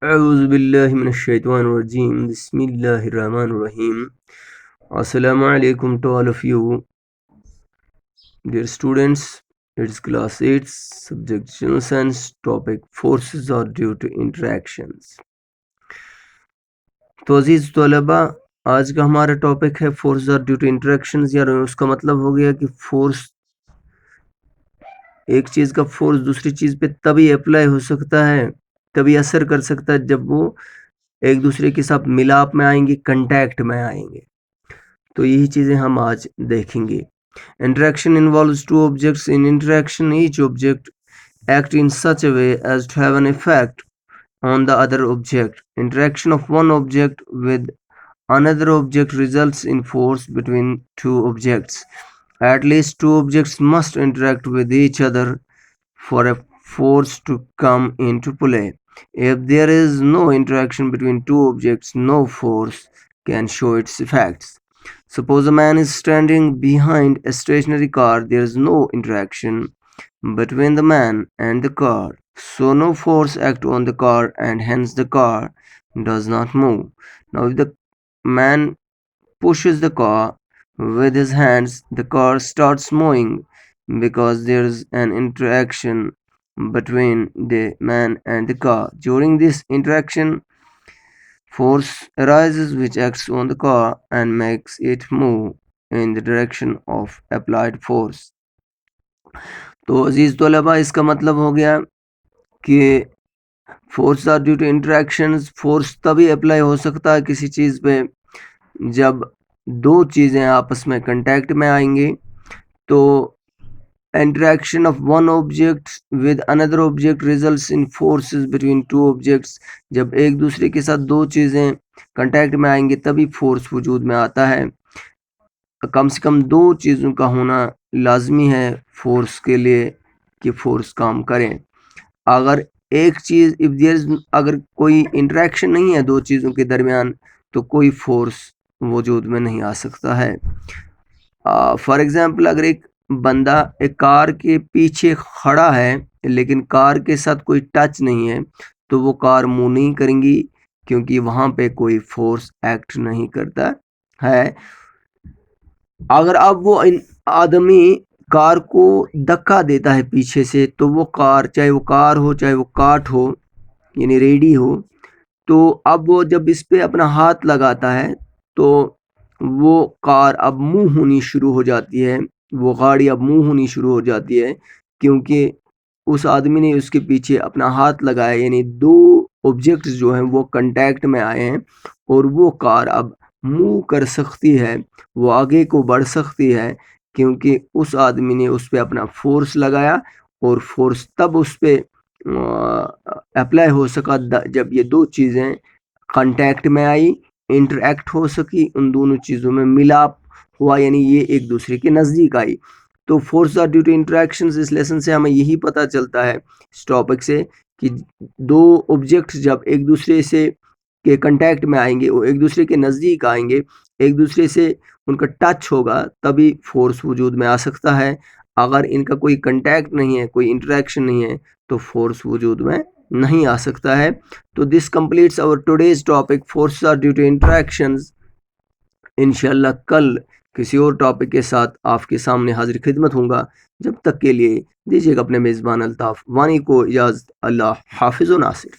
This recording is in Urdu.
اعوذ باللہ من الشیطان الرجیم بسم اللہ الرحمن الرحیم. Assalamu alaikum to all of you. Dear students, it's class 8 subject general science, topic forces are due to interactions. تو عزیز طلبہ، آج کا ہمارا ٹاپک ہے force are due to interactions. یار اس کا مطلب ہو گیا کہ فورس، ایک چیز کا فورس دوسری چیز پہ تبھی اپلائی ہو سکتا ہے، تبھی اثر کر سکتا ہے جب وہ ایک دوسرے کے ساتھ ملاپ میں آئیں گے، کنٹیکٹ میں آئیں گے. تو یہی چیزیں ہم آج دیکھیں گے. Interaction involves two objects. In interaction, each object acts in such a way as to have an effect on the other object. Interaction of one object with another object results in force between two objects. At least two objects must interact with each other for a force to come into play. If there is no interaction between two objects, no force can show its effects. Suppose a man is standing behind a stationary car. There is no interaction between the man and the car, so no force acts on the car, and hence the car does not move. Now if the man pushes the car with his hands, the car starts moving because there is an interaction between the man and the car. During this interaction, force arises which acts on the car and makes it move in the direction of applied force. تو عزیز طلبہ، اس کا مطلب ہو گیا کہ force are due to interactions. Force تبھی اپلائی ہو سکتا ہے کسی چیز پہ جب دو چیزیں آپس میں کنٹیکٹ میں آئیں گی. تو interaction of one object with another object results in forces between two objects. جب ایک دوسرے کے ساتھ دو چیزیں کنٹیکٹ میں آئیں گے تبھی فورس وجود میں آتا ہے. کم سے کم دو چیزوں کا ہونا لازمی ہے فورس کے لیے کہ فورس کام کریں. اگر ایک چیز اگر کوئی انٹریکشن نہیں ہے دو چیزوں کے درمیان تو کوئی فورس وجود میں نہیں آ سکتا ہے. فار ایگزامپل، اگر ایک بندہ ایک کار کے پیچھے کھڑا ہے لیکن کار کے ساتھ کوئی ٹچ نہیں ہے تو وہ کار موو نہیں کریں گی کیونکہ وہاں پہ کوئی فورس ایکٹ نہیں کرتا ہے. اگر اب وہ آدمی کار کو دھکا دیتا ہے پیچھے سے تو وہ کار، چاہے وہ کار ہو چاہے وہ کاٹ ہو یعنی ریڈی ہو، تو اب وہ جب اس پہ اپنا ہاتھ لگاتا ہے تو وہ کار اب موو ہونی شروع ہو جاتی ہے، وہ گاڑی اب موو ہونی شروع ہو جاتی ہے کیونکہ اس آدمی نے اس کے پیچھے اپنا ہاتھ لگایا. یعنی دو آبجیکٹس جو ہیں وہ کنٹیکٹ میں آئے ہیں اور وہ کار اب موو کر سکتی ہے، وہ آگے کو بڑھ سکتی ہے کیونکہ اس آدمی نے اس پہ اپنا فورس لگایا. اور فورس تب اس پہ اپلائی ہو سکا جب یہ دو چیزیں کنٹیکٹ میں آئی، انٹریکٹ ہو سکی، ان دونوں چیزوں میں ملاپ ہوا، یعنی یہ ایک دوسرے کے نزدیک آئی. تو force are due to interactions, اس لیسن سے ہمیں یہی پتہ چلتا ہے اس ٹاپک سے کہ دو آبجیکٹس جب ایک دوسرے سے کے کنٹیکٹ میں آئیں گے، وہ ایک دوسرے کے نزدیک آئیں گے، ایک دوسرے سے ان کا ٹچ ہوگا تبھی فورس وجود میں آ سکتا ہے. اگر ان کا کوئی کنٹیکٹ نہیں ہے، کوئی انٹریکشن نہیں ہے تو فورس وجود میں نہیں آ سکتا ہے. تو this completes our today's topic forces are due to interactions. انشاءاللہ کل کسی اور ٹاپک کے ساتھ آپ کے سامنے حاضر خدمت ہوں گا. جب تک کے لیے دیجیے گا اپنے میزبان الطاف وانی کو اجازت. اللہ حافظ و ناصر.